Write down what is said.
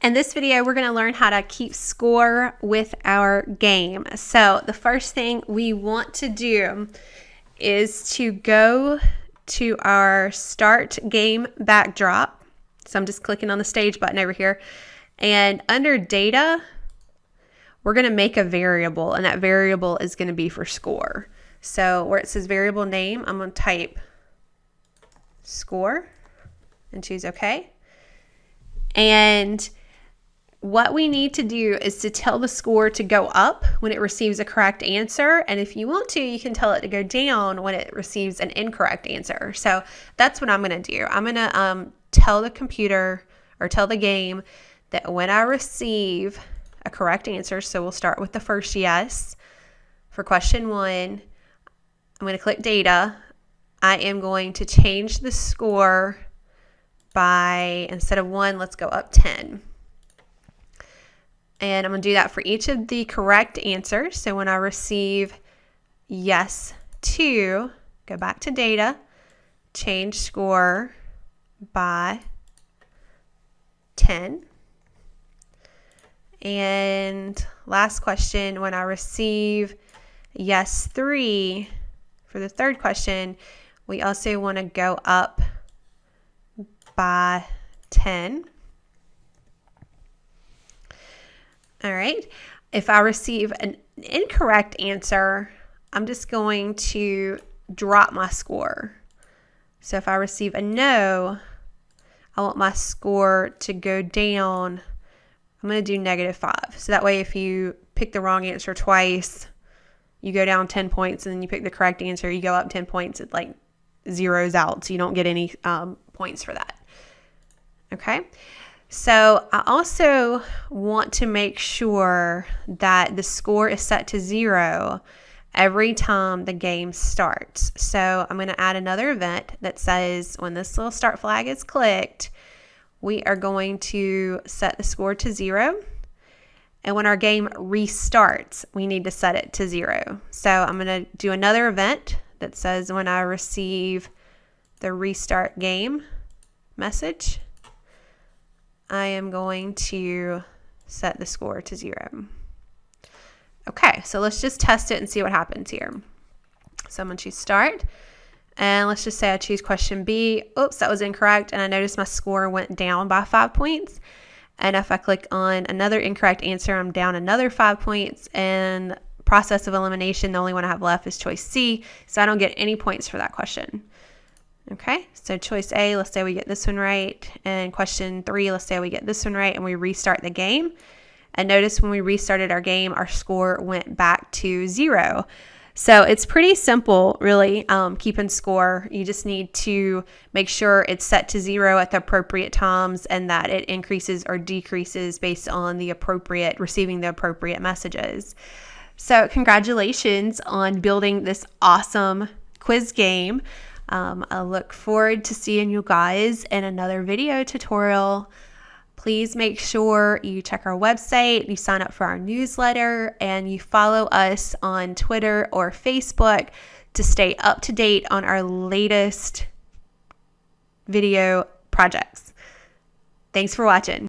In this video, we're going to learn how to keep score with our game. So the first thing we want to do is to go to our start game backdrop. So I'm just clicking on the stage button over here. And under data, we're going to make a variable, and that variable is going to be for score. So where it says variable name, I'm going to type score and choose OK. And what we need to do is to tell the score to go up when it receives a correct answer. And if you want to, you can tell it to go down when it receives an incorrect answer. So that's what I'm going to do. I'm going to tell the computer or tell the game that when I receive a correct answer, so we'll start with the first yes. For question 1, I'm going to click data. I am going to change the score by, instead of 1, let's go up 10. And I'm going to do that for each of the correct answers. So when I receive yes 2, go back to data, change score by 10. And last question, when I receive yes 3, for the third question, we also want to go up by 10. All right. If I receive an incorrect answer, I'm just going to drop my score. So if I receive a no, I want my score to go down. I'm going to do -5. So that way, if you pick the wrong answer twice, you go down 10 points, and then you pick the correct answer, you go up 10 points. It like zeroes out, so you don't get any points for that. Okay. So I also want to make sure that the score is set to 0 every time the game starts. So I'm going to add another event that says when this little start flag is clicked, we are going to set the score to 0. And when our game restarts, we need to set it to 0. So I'm going to do another event that says when I receive the restart game message, I am going to set the score to 0. Okay, so let's just test it and see what happens here. So I'm going to choose start. And let's just say I choose question B. Oops, that was incorrect. And I noticed my score went down by 5 points. And if I click on another incorrect answer, I'm down another 5 points. And process of elimination, the only one I have left is choice C. So I don't get any points for that question. Okay, so choice A, let's say we get this one right. And question 3, let's say we get this one right and we restart the game. And notice when we restarted our game, our score went back to 0. So it's pretty simple, really, keeping score. You just need to make sure it's set to 0 at the appropriate times and that it increases or decreases based on the receiving the appropriate messages. So congratulations on building this awesome quiz game. I look forward to seeing you guys in another video tutorial. Please make sure you check our website, you sign up for our newsletter, and you follow us on Twitter or Facebook to stay up to date on our latest video projects. Thanks for watching.